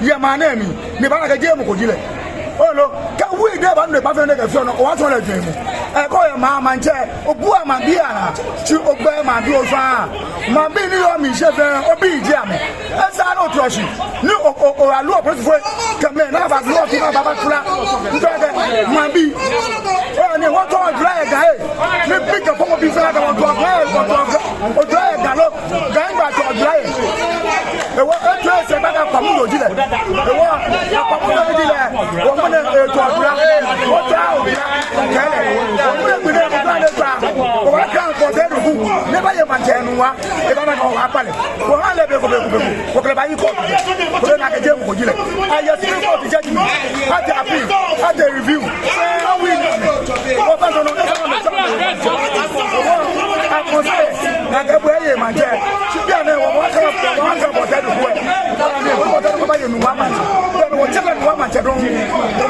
ya manemi ni bana ke jemu ko jile oh no ka we dey ba no ba fe ne ke fi ono o wa so le dwemu e ko ya ma Mantse obu ama bi ara chi ogbe ma bi o fa ma bi ni yo mi se fe obi ji ame e sa no troshi ni o alu o prefo kame na ba lo ti na baba kula ntoge ma bi o ni won to dry ga e ni bi ke fo bi fe na ga won to o dry ga lo ga ngba to dry e wo e to se ba ga pa mu lo ji le e wo ya pa mu lo ji le wo mo ne e to dura o ta o bi kele o mo bi ne ko na ta o wa kan ko de du ne ba ye Mantse nu wa e ba na ko wa pale ko ha le be ko kle ba yi ko ko na ke je ko ji le aye si ko ti je mi ha te appeal ha te review how we o ba no a ko se na ke bo ye Mantse ti bi na wo wa ka Bortei du ko e ko de ko ba ye nu wa Mantse no chela nu wa Mantse don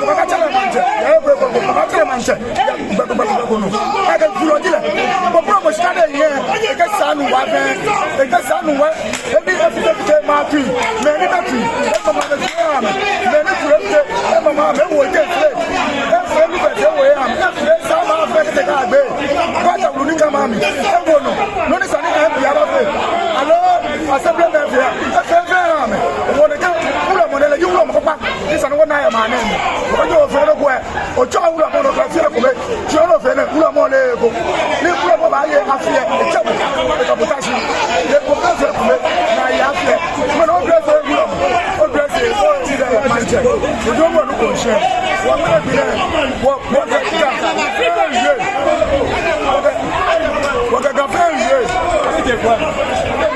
ko ka chela Mantse e bo ko chela Mantse ba no a ke duro ji le ko pro mo sta de ye e ke sanu wa be e ke sanu wa e bi e fi de ma tu me ni ta tu e ko ma de ya me ni tu e ma ma me wo je se e fe mi be de wo ya me e sa ma fe de ka gbe ba ta lu ni ka ma mi e wo no ni sa ni e bi ara fe alo asable me fe e fe fe ha me wo de ka ulo mo le ju ulo mo pa ni sa no na ya ma ne ko jo fe ro ko e o jo ulo mo no ka fi ko me jo no fe ne ulo mo le ko ni ulo mo ba ye afie e che mo e ka butashi le ko ka fe ko me na ya afie mo no be fe ulo o be se o ti de Mantse o jo mo no ko she wo mo bi le wo ga ka wo ga fe ye